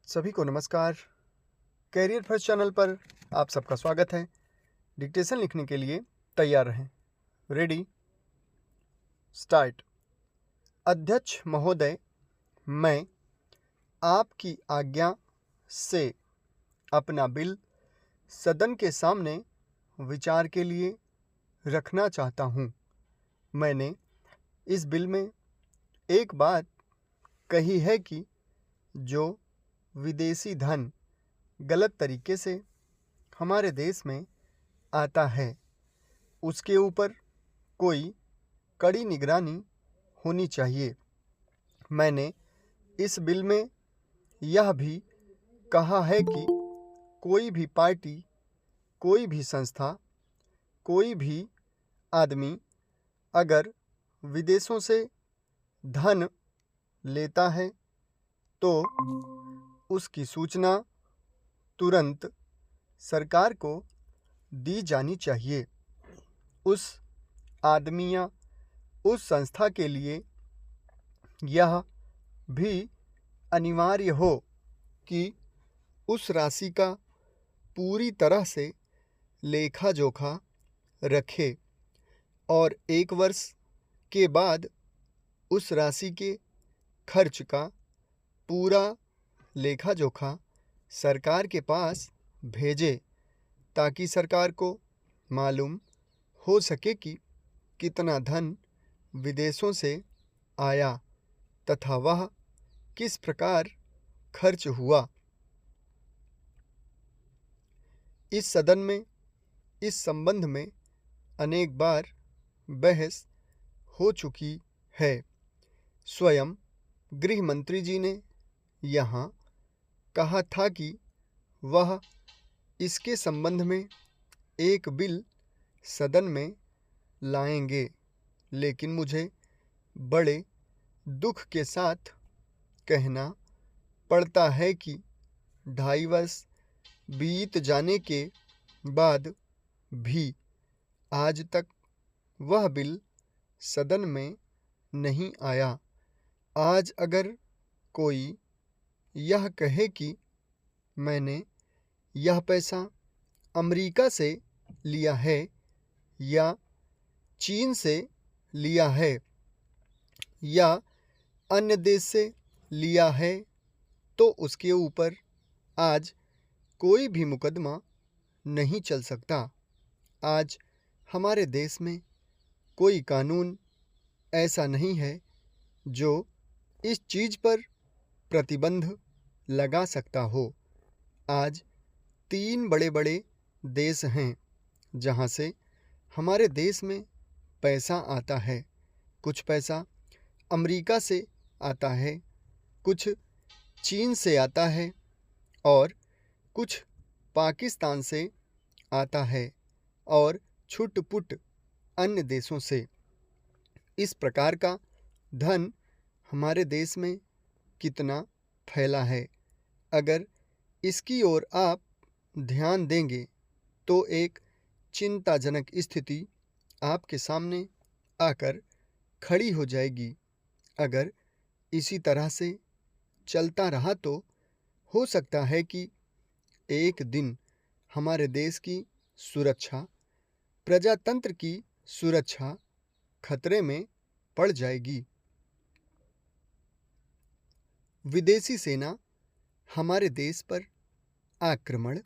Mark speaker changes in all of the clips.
Speaker 1: सभी को नमस्कार। कैरियर फर्स्ट चैनल पर आप सबका स्वागत है। डिक्टेशन लिखने के लिए तैयार रहें। Ready, start. अध्यक्ष महोदय, मैं आपकी आज्ञा से अपना बिल सदन के सामने विचार के लिए रखना चाहता हूँ। मैंने इस बिल में एक बात कही है कि जो विदेशी धन गलत तरीके से हमारे देश में आता है, उसके ऊपर कोई कड़ी निगरानी होनी चाहिए। मैंने इस बिल में यह भी कहा है कि कोई भी पार्टी, कोई भी संस्था, कोई भी आदमी अगर विदेशों से धन लेता है तो उसकी सूचना तुरंत सरकार को दी जानी चाहिए। उस आदमी या उस संस्था के लिए यह भी अनिवार्य हो कि उस राशि का पूरी तरह से लेखा जोखा रखे और 1 वर्ष के बाद उस राशि के खर्च का पूरा लेखा जोखा सरकार के पास भेजे, ताकि सरकार को मालूम हो सके कि कितना धन विदेशों से आया तथा वह किस प्रकार खर्च हुआ। इस सदन में इस संबंध में अनेक बार बहस हो चुकी है। स्वयं गृह मंत्री जी ने यहाँ कहा था कि वह इसके संबंध में एक बिल सदन में लाएंगे, लेकिन मुझे बड़े दुख के साथ कहना पड़ता है कि 2.5 वर्ष बीत जाने के बाद भी आज तक वह बिल सदन में नहीं आया। आज अगर कोई यह कहे कि मैंने यह पैसा अमेरिका से लिया है या चीन से लिया है या अन्य देश से लिया है, तो उसके ऊपर आज कोई भी मुकदमा नहीं चल सकता। आज हमारे देश में कोई कानून ऐसा नहीं है जो इस चीज़ पर प्रतिबंध लगा सकता हो। आज 3 बड़े बड़े देश हैं जहाँ से हमारे देश में पैसा आता है। कुछ पैसा अमेरिका से आता है, कुछ चीन से आता है और कुछ पाकिस्तान से आता है और छुट-पुट अन्य देशों से। इस प्रकार का धन हमारे देश में कितना फैला है, अगर इसकी ओर आप ध्यान देंगे तो एक चिंताजनक स्थिति आपके सामने आकर खड़ी हो जाएगी। अगर इसी तरह से चलता रहा तो हो सकता है कि एक दिन हमारे देश की सुरक्षा, प्रजातंत्र की सुरक्षा खतरे में पड़ जाएगी। विदेशी सेना हमारे देश पर आक्रमण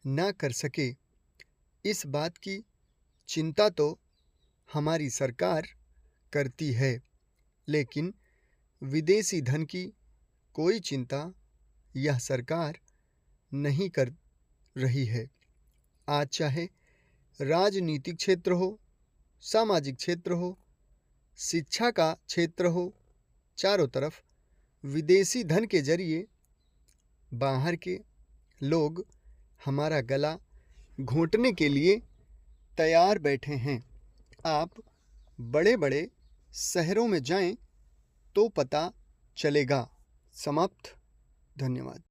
Speaker 1: ना कर सके, इस बात की चिंता तो हमारी सरकार करती है, लेकिन विदेशी धन की कोई चिंता यह सरकार नहीं कर रही है। आज चाहे राजनीतिक क्षेत्र हो, सामाजिक क्षेत्र हो, शिक्षा का क्षेत्र हो, चारों तरफ विदेशी धन के जरिए बाहर के लोग हमारा गला घोंटने के लिए तैयार बैठे हैं। आप बड़े बड़े शहरों में जाएं तो पता चलेगा। समाप्त। धन्यवाद।